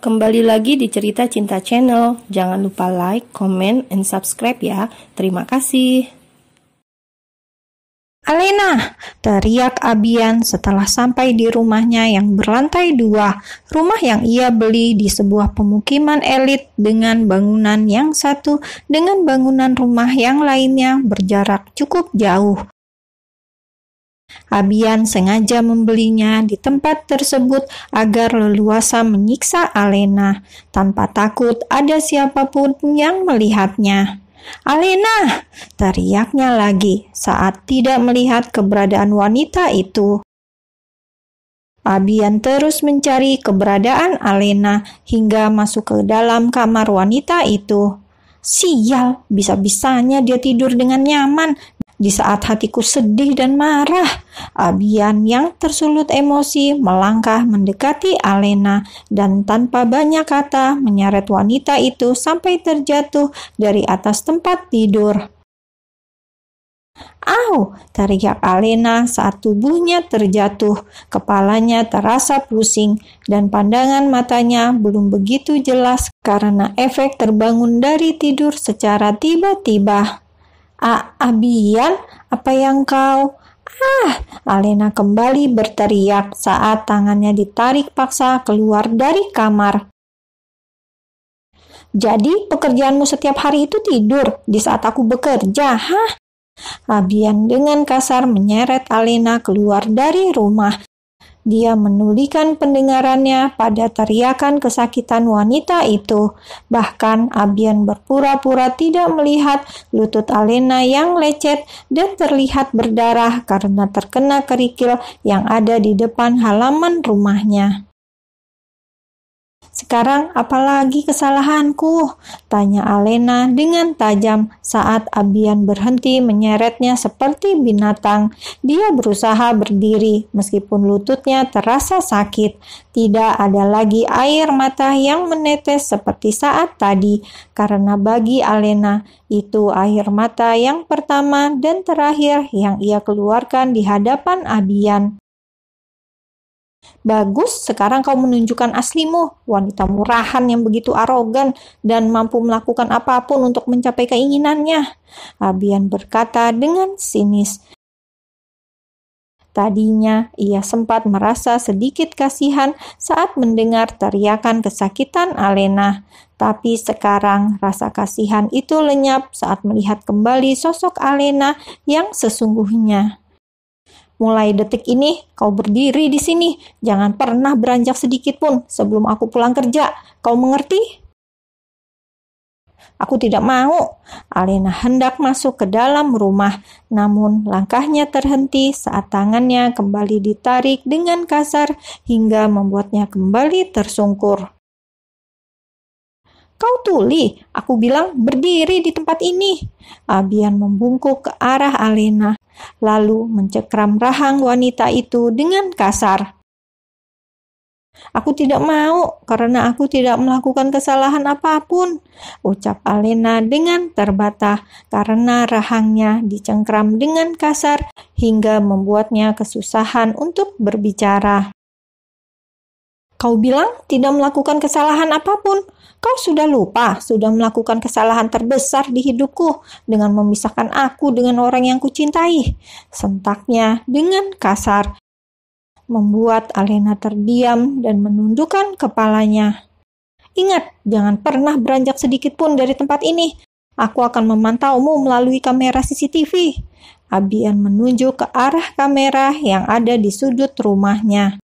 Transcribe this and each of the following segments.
Kembali lagi di Cerita Cinta Channel. Jangan lupa like, comment, and subscribe ya. Terima kasih. "Alena!" teriak Abian setelah sampai di rumahnya yang berlantai 2, rumah yang ia beli di sebuah pemukiman elit dengan bangunan yang satu dengan bangunan rumah yang lainnya berjarak cukup jauh. Abian sengaja membelinya di tempat tersebut agar leluasa menyiksa Alena tanpa takut ada siapapun yang melihatnya. "Alena!" teriaknya lagi saat tidak melihat keberadaan wanita itu. Abian terus mencari keberadaan Alena hingga masuk ke dalam kamar wanita itu. Sial, bisa-bisanya dia tidur dengan nyaman di saat hatiku sedih dan marah. Abian yang tersulut emosi melangkah mendekati Alena dan tanpa banyak kata menyeret wanita itu sampai terjatuh dari atas tempat tidur. "Au!" teriak Alena saat tubuhnya terjatuh. Kepalanya terasa pusing dan pandangan matanya belum begitu jelas karena efek terbangun dari tidur secara tiba-tiba. "Abian, apa yang kau..." Alena kembali berteriak saat tangannya ditarik paksa keluar dari kamar. "Jadi pekerjaanmu setiap hari itu tidur di saat aku bekerja, hah?" Abian dengan kasar menyeret Alena keluar dari rumah. Dia menulikan pendengarannya pada teriakan kesakitan wanita itu. Bahkan Abian berpura-pura tidak melihat lutut Alena yang lecet dan terlihat berdarah karena terkena kerikil yang ada di depan halaman rumahnya. "Sekarang apalagi kesalahanku?" tanya Alena dengan tajam saat Abian berhenti menyeretnya seperti binatang. Dia berusaha berdiri meskipun lututnya terasa sakit. Tidak ada lagi air mata yang menetes seperti saat tadi, karena bagi Alena itu air mata yang pertama dan terakhir yang ia keluarkan di hadapan Abian. "Bagus, sekarang kau menunjukkan aslimu, wanita murahan yang begitu arogan dan mampu melakukan apapun untuk mencapai keinginannya," Abian berkata dengan sinis. Tadinya ia sempat merasa sedikit kasihan saat mendengar teriakan kesakitan Alena, tapi sekarang rasa kasihan itu lenyap saat melihat kembali sosok Alena yang sesungguhnya. "Mulai detik ini, kau berdiri di sini. Jangan pernah beranjak sedikit pun sebelum aku pulang kerja. Kau mengerti?" "Aku tidak mau." Alena hendak masuk ke dalam rumah, namun langkahnya terhenti saat tangannya kembali ditarik dengan kasar hingga membuatnya kembali tersungkur. "Kau tuli, aku bilang berdiri di tempat ini." Abian membungkuk ke arah Alena, lalu mencekram rahang wanita itu dengan kasar. "Aku tidak mau karena aku tidak melakukan kesalahan apapun," ucap Alena dengan terbata karena rahangnya dicengkram dengan kasar hingga membuatnya kesusahan untuk berbicara. "Kau bilang tidak melakukan kesalahan apapun. Kau sudah lupa sudah melakukan kesalahan terbesar di hidupku dengan memisahkan aku dengan orang yang kucintai," sentaknya dengan kasar, membuat Alena terdiam dan menundukkan kepalanya. "Ingat, jangan pernah beranjak sedikit pun dari tempat ini. Aku akan memantaumu melalui kamera CCTV." Abian menunjuk ke arah kamera yang ada di sudut rumahnya.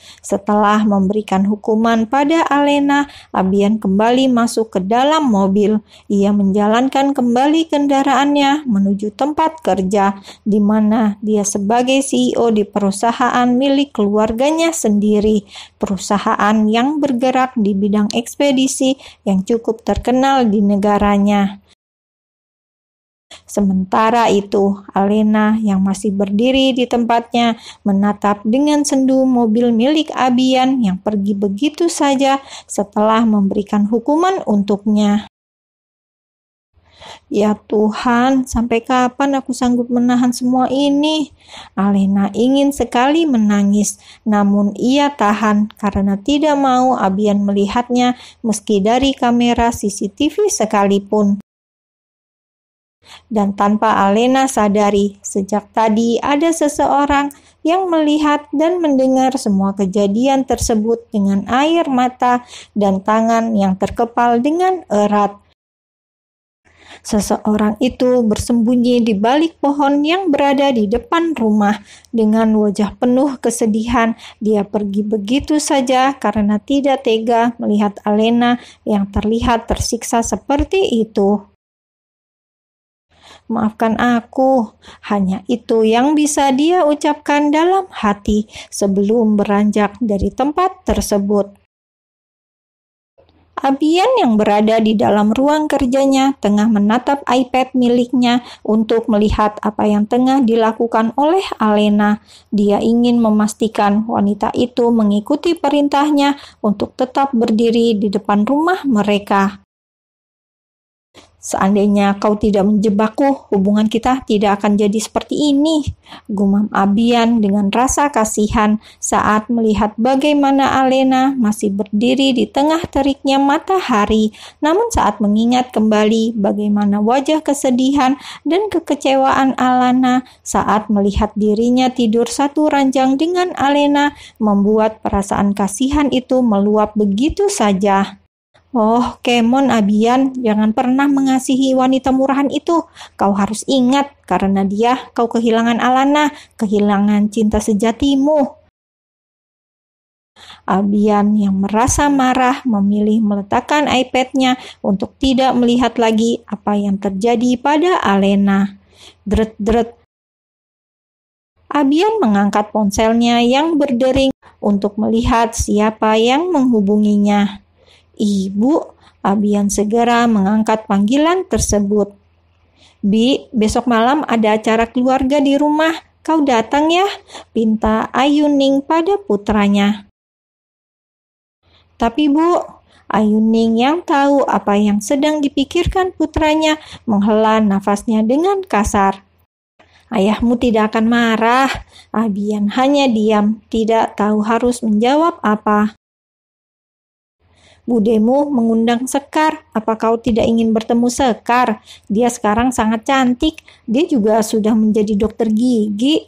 Setelah memberikan hukuman pada Alena, Abian kembali masuk ke dalam mobil. Ia menjalankan kembali kendaraannya menuju tempat kerja, di mana dia sebagai CEO di perusahaan milik keluarganya sendiri, perusahaan yang bergerak di bidang ekspedisi yang cukup terkenal di negaranya. Sementara itu, Alena yang masih berdiri di tempatnya menatap dengan sendu mobil milik Abian yang pergi begitu saja setelah memberikan hukuman untuknya. Ya Tuhan, sampai kapan aku sanggup menahan semua ini? Alena ingin sekali menangis, namun ia tahan karena tidak mau Abian melihatnya meski dari kamera CCTV sekalipun. Dan tanpa Alena sadari, sejak tadi ada seseorang yang melihat dan mendengar semua kejadian tersebut dengan air mata dan tangan yang terkepal dengan erat. Seseorang itu bersembunyi di balik pohon yang berada di depan rumah. Dengan wajah penuh kesedihan, dia pergi begitu saja karena tidak tega melihat Alena yang terlihat tersiksa seperti itu. Maafkan aku, hanya itu yang bisa dia ucapkan dalam hati sebelum beranjak dari tempat tersebut. Abian yang berada di dalam ruang kerjanya tengah menatap iPad miliknya untuk melihat apa yang tengah dilakukan oleh Alena. Dia ingin memastikan wanita itu mengikuti perintahnya untuk tetap berdiri di depan rumah mereka. Seandainya kau tidak menjebakku, hubungan kita tidak akan jadi seperti ini, gumam Abian dengan rasa kasihan saat melihat bagaimana Alena masih berdiri di tengah teriknya matahari. Namun saat mengingat kembali bagaimana wajah kesedihan dan kekecewaan Alena saat melihat dirinya tidur satu ranjang dengan Alena, membuat perasaan kasihan itu meluap begitu saja. Oh, Kemon Abian, jangan pernah mengasihi wanita murahan itu. Kau harus ingat, karena dia kau kehilangan Alana, kehilangan cinta sejatimu. Abian yang merasa marah memilih meletakkan iPad-nya untuk tidak melihat lagi apa yang terjadi pada Alena. Dret-dret. Abian mengangkat ponselnya yang berdering untuk melihat siapa yang menghubunginya. Ibu, Abian segera mengangkat panggilan tersebut. Bi, besok malam ada acara keluarga di rumah. Kau datang ya, pinta Ayuning pada putranya. Tapi Bu, Ayuning yang tahu apa yang sedang dipikirkan putranya menghela nafasnya dengan kasar. Ayahmu tidak akan marah. Abian hanya diam, tidak tahu harus menjawab apa. Budemu mengundang Sekar. Apa kau tidak ingin bertemu Sekar? Dia sekarang sangat cantik. Dia juga sudah menjadi dokter gigi.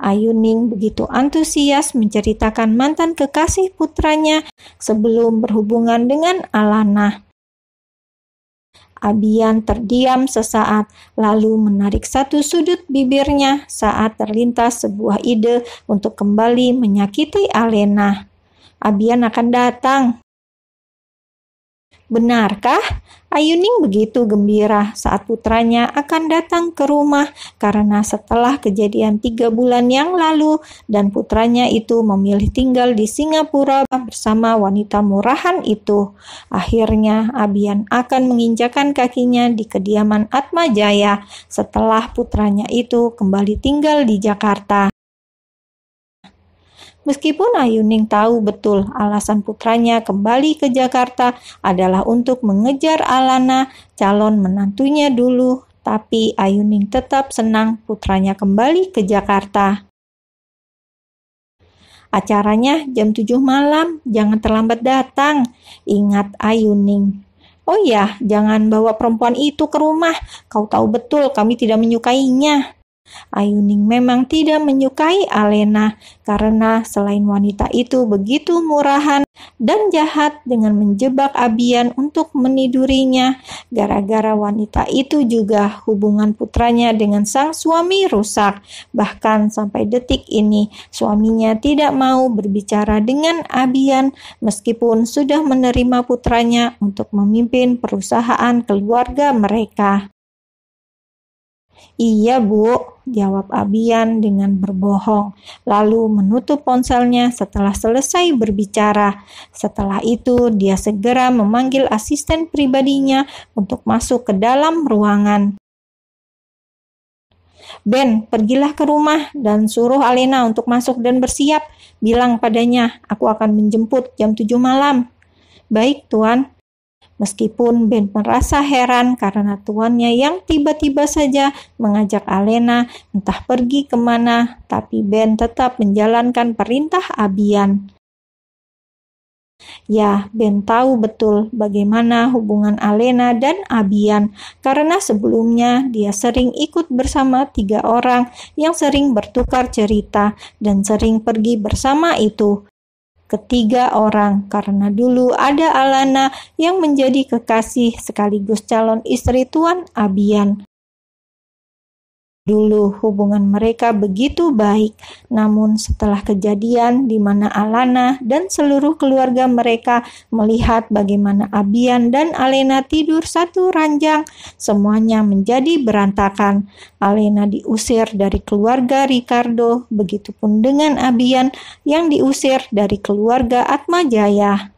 Ayuning begitu antusias menceritakan mantan kekasih putranya sebelum berhubungan dengan Alana. Abian terdiam sesaat, lalu menarik satu sudut bibirnya saat terlintas sebuah ide untuk kembali menyakiti Alena. Abian akan datang. Benarkah? Ayuning begitu gembira saat putranya akan datang ke rumah karena setelah kejadian 3 bulan yang lalu dan putranya itu memilih tinggal di Singapura bersama wanita murahan itu. Akhirnya Abian akan menginjakan kakinya di kediaman Atmajaya setelah putranya itu kembali tinggal di Jakarta. Meskipun Ayuning tahu betul alasan putranya kembali ke Jakarta adalah untuk mengejar Alana, calon menantunya dulu, tapi Ayuning tetap senang putranya kembali ke Jakarta. Acaranya jam 7 malam, jangan terlambat datang, ingat Ayuning. Oh ya, jangan bawa perempuan itu ke rumah, kau tahu betul kami tidak menyukainya. Ayuning memang tidak menyukai Alena karena selain wanita itu begitu murahan dan jahat dengan menjebak Abian untuk menidurinya. Gara-gara wanita itu juga hubungan putranya dengan sang suami rusak. Bahkan sampai detik ini suaminya tidak mau berbicara dengan Abian meskipun sudah menerima putranya untuk memimpin perusahaan keluarga mereka. Iya Bu, jawab Abian dengan berbohong, lalu menutup ponselnya setelah selesai berbicara. Setelah itu dia segera memanggil asisten pribadinya untuk masuk ke dalam ruangan. Ben, pergilah ke rumah dan suruh Alena untuk masuk dan bersiap. Bilang padanya, aku akan menjemput jam 7 malam. Baik, Tuan. Meskipun Ben merasa heran karena tuannya yang tiba-tiba saja mengajak Alena entah pergi kemana, tapi Ben tetap menjalankan perintah Abian. Ya, Ben tahu betul bagaimana hubungan Alena dan Abian karena sebelumnya dia sering ikut bersama 3 orang yang sering bertukar cerita dan sering pergi bersama itu. Ketiga orang karena dulu ada Alana yang menjadi kekasih sekaligus calon istri Tuan Abian. Dulu hubungan mereka begitu baik, namun setelah kejadian di mana Alana dan seluruh keluarga mereka melihat bagaimana Abian dan Alena tidur satu ranjang, semuanya menjadi berantakan. Alena diusir dari keluarga Ricardo, begitupun dengan Abian yang diusir dari keluarga Atmajaya.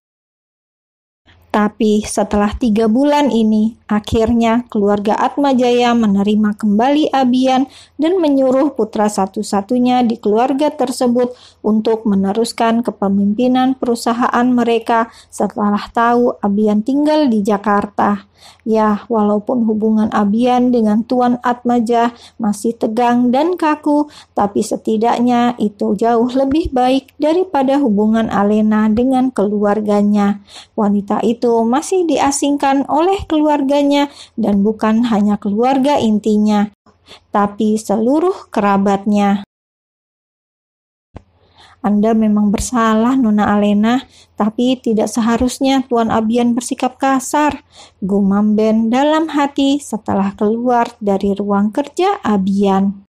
Tapi setelah 3 bulan ini, akhirnya keluarga Atmajaya menerima kembali Abian dan menyuruh putra satu-satunya di keluarga tersebut untuk meneruskan kepemimpinan perusahaan mereka setelah tahu Abian tinggal di Jakarta. Ya, walaupun hubungan Abian dengan Tuan Atmaja masih tegang dan kaku, tapi setidaknya itu jauh lebih baik daripada hubungan Alena dengan keluarganya. Wanita itu masih diasingkan oleh keluarganya dan bukan hanya keluarga intinya, tapi seluruh kerabatnya. Anda memang bersalah, Nona Alena, tapi tidak seharusnya Tuan Abian bersikap kasar, gumam Ben dalam hati setelah keluar dari ruang kerja Abian.